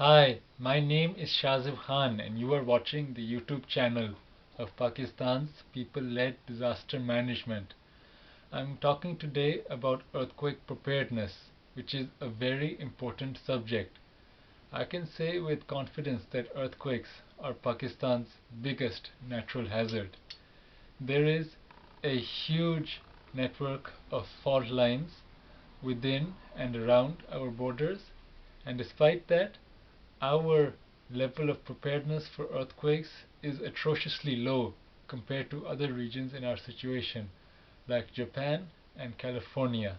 Hi, my name is Shahzeb Khan and you are watching the YouTube channel of Pakistan's People-Led Disaster Management. I'm talking today about earthquake preparedness, which is a very important subject. I can say with confidence that earthquakes are Pakistan's biggest natural hazard. There is a huge network of fault lines within and around our borders, and despite that, our level of preparedness for earthquakes is atrociously low compared to other regions in our situation, like Japan and California.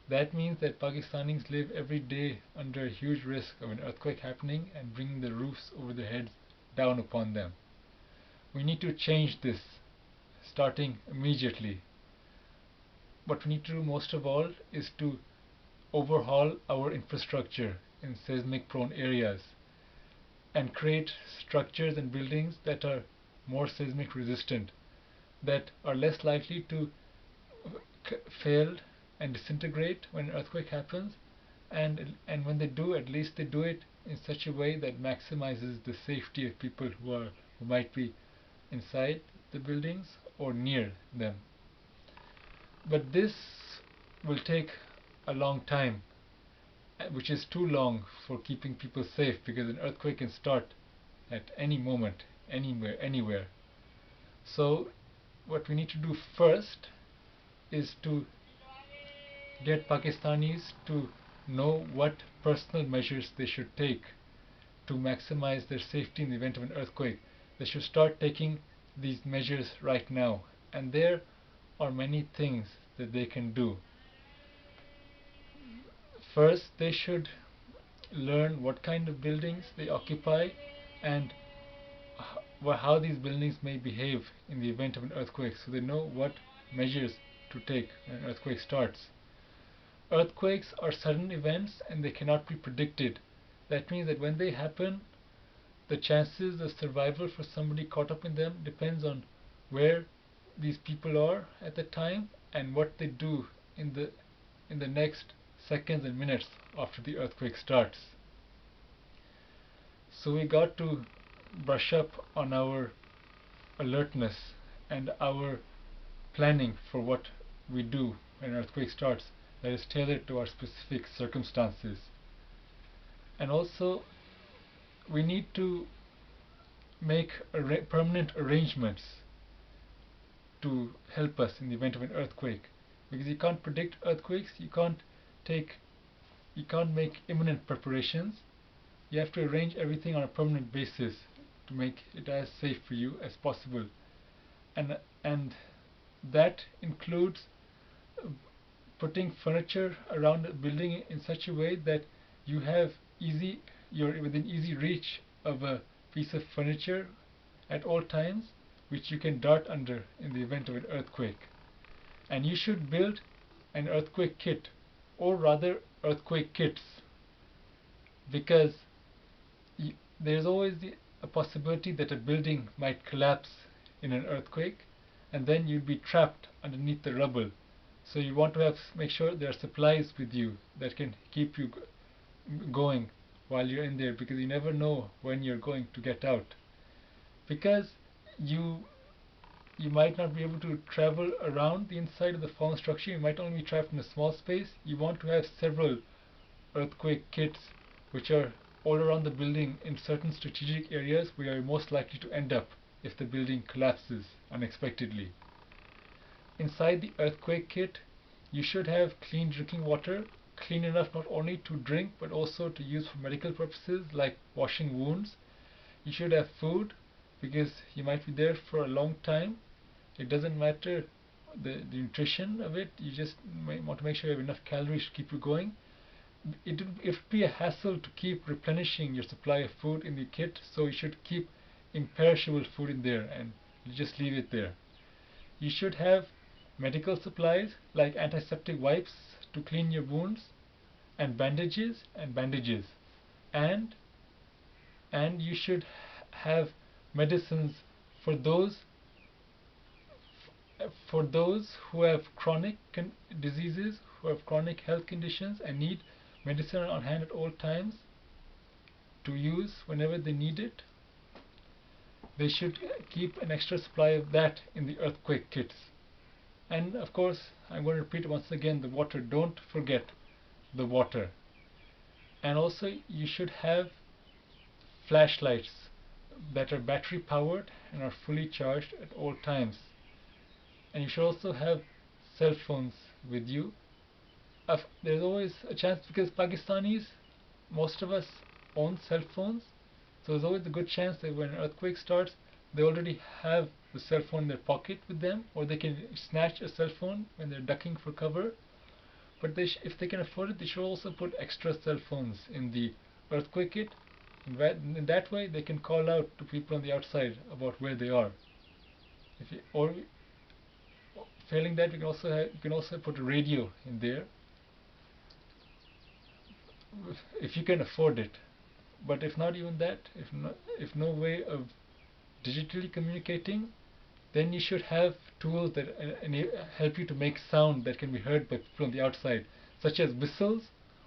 That means that Pakistanis live every day under a huge risk of an earthquake happening and bringing the roofs over their heads down upon them. We need to change this, starting immediately. What we need to do most of all is to overhaul our infrastructure in seismic prone areas and create structures and buildings that are more seismic resistant, that are less likely to fail and disintegrate when an earthquake happens, and when they do, at least they do it in such a way that maximizes the safety of people who might be inside the buildings or near them. But this will take a long time, which is too long for keeping people safe, because an earthquake can start at any moment, anywhere, anywhere. So what we need to do first is to get Pakistanis to know what personal measures they should take to maximize their safety in the event of an earthquake. They should start taking these measures right now, and there are many things that they can do. First, they should learn what kind of buildings they occupy and how these buildings may behave in the event of an earthquake, so they know what measures to take when an earthquake starts. Earthquakes are sudden events and they cannot be predicted. That means that when they happen, the chances of survival for somebody caught up in them depends on where these people are at the time and what they do in the next seconds and minutes after the earthquake starts. So we got to brush up on our alertness and our planning for what we do when an earthquake starts that is tailored to our specific circumstances. And also, we need to make permanent arrangements to help us in the event of an earthquake, because you can't predict earthquakes, take you can't make imminent preparations. You have to arrange everything on a permanent basis to make it as safe for you as possible, and that includes putting furniture around a building in such a way that you have you're within easy reach of a piece of furniture at all times, which you can dart under in the event of an earthquake. And you should build an earthquake kit, or rather earthquake kits, because there's always a possibility that a building might collapse in an earthquake, and then you'd be trapped underneath the rubble. So you want to make sure there are supplies with you that can keep you going while you're in there, because you never know when you're going to get out. Because you you might not be able to travel around the inside of the fallen structure, you might only be trapped in a small space. You want to have several earthquake kits which are all around the building in certain strategic areas where you're most likely to end up if the building collapses unexpectedly. Inside the earthquake kit, you should have clean drinking water, clean enough not only to drink but also to use for medical purposes like washing wounds. You should have food, because you might be there for a long time. It doesn't matter the nutrition of it, you just want to make sure you have enough calories to keep you going. It would be a hassle to keep replenishing your supply of food in the kit, so you should keep imperishable food in there and just leave it there. You should have medical supplies like antiseptic wipes to clean your wounds, and bandages and you should have medicines for those who have chronic diseases, who have chronic health conditions and need medicine on hand at all times. to use whenever they need it. They should keep an extra supply of that in the earthquake kits. And of course, I'm going to repeat once again, the water. Don't forget the water. And also you should have flashlights that are battery powered and are fully charged at all times. And you should also have cell phones with you. There's always a chance, because Pakistanis, most of us own cell phones, so there's always a good chance that when an earthquake starts, they already have the cell phone in their pocket with them, or they can snatch a cell phone when they're ducking for cover. But if they can afford it, they should also put extra cell phones in the earthquake kit. In that way, they can call out to people on the outside about where they are. Or failing that, you can also put a radio in there if you can afford it. But if not even that, if no way of digitally communicating, then you should have tools that help you to make sound that can be heard by people on the outside, such as whistles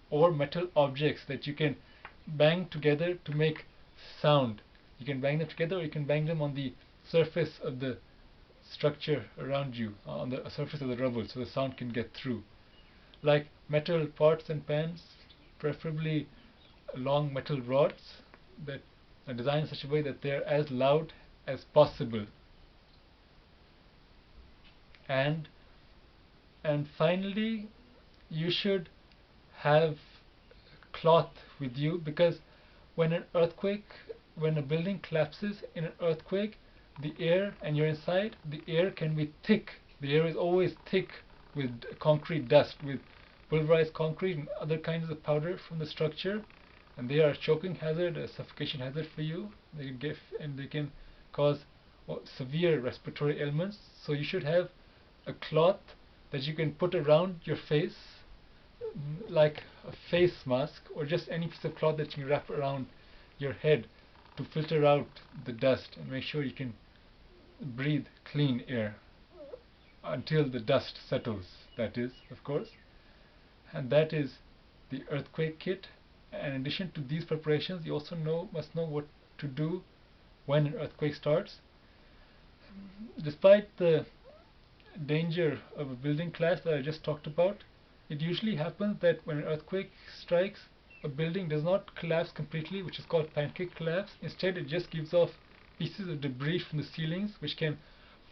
or metal objects that you can bang together to make sound. You can bang them together, or you can bang them on the surface of the structure around you, on the surface of the rubble, so the sound can get through. Like metal pots and pans, preferably long metal rods that are designed in such a way that they're as loud as possible. And finally, you should have cloth with you, because when a building collapses in an earthquake, the air, and you're inside, the air can be thick. The air is always thick with concrete dust, with pulverized concrete and other kinds of powder from the structure, and they are a choking hazard, a suffocation hazard for you. They can cause severe respiratory ailments. So you should have a cloth that you can put around your face, like a face mask, or just any piece of cloth that you can wrap around your head to filter out the dust and make sure you can breathe clean air until the dust settles, that is, of course. And that is the earthquake kit. And in addition to these preparations, you also must know what to do when an earthquake starts. Despite the danger of a building collapse that I just talked about, it usually happens that when an earthquake strikes, a building does not collapse completely, which is called pancake collapse. Instead, it just gives off pieces of debris from the ceilings, which can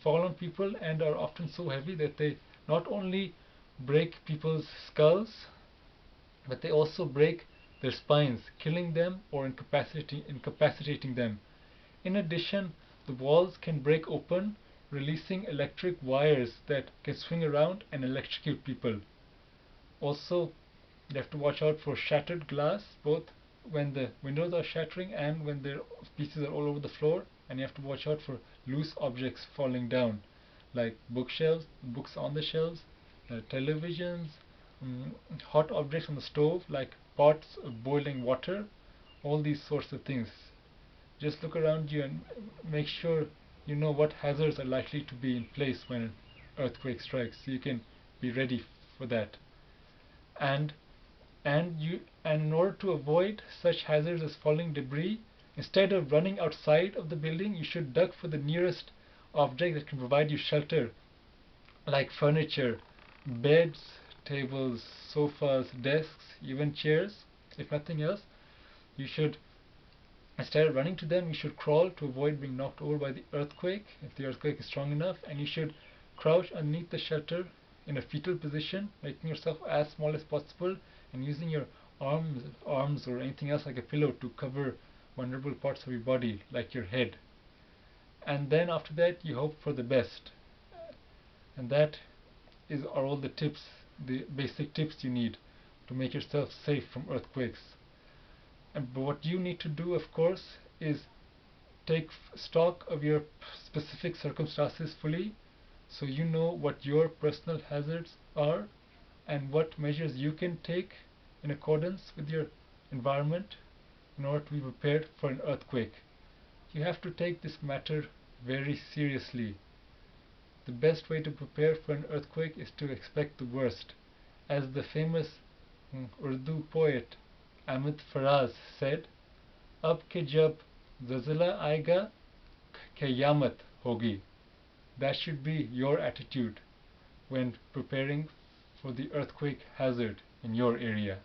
fall on people and are often so heavy that they not only break people's skulls, but they also break their spines, killing them or incapacitating them. In addition, the walls can break open, releasing electric wires that can swing around and electrocute people. Also, you have to watch out for shattered glass, both when the windows are shattering and when their pieces are all over the floor. And you have to watch out for loose objects falling down, like bookshelves, books on the shelves, televisions, hot objects on the stove, like pots of boiling water, all these sorts of things. Just look around you and make sure you know what hazards are likely to be in place when an earthquake strikes, so you can be ready for that. And in order to avoid such hazards as falling debris, instead of running outside of the building, you should duck for the nearest object that can provide you shelter, like furniture, beds, tables, sofas, desks, even chairs. If nothing else, you should, instead of running to them, you should crawl to avoid being knocked over by the earthquake, if the earthquake is strong enough. And you should crouch underneath the shelter in a fetal position, making yourself as small as possible, and using your arms or anything else like a pillow to cover vulnerable parts of your body, like your head. And then after that, you hope for the best. And that are all the tips, the basic tips you need to make yourself safe from earthquakes. But what you need to do, of course, is take stock of your specific circumstances fully, so you know what your personal hazards are and what measures you can take in accordance with your environment in order to be prepared for an earthquake. You have to take this matter very seriously. The best way to prepare for an earthquake is to expect the worst. As the famous Urdu poet Ahmed Faraz said, अब के जब ज़लज़ला आएगा क़यामत होगी. That should be your attitude when preparing for the earthquake hazard in your area.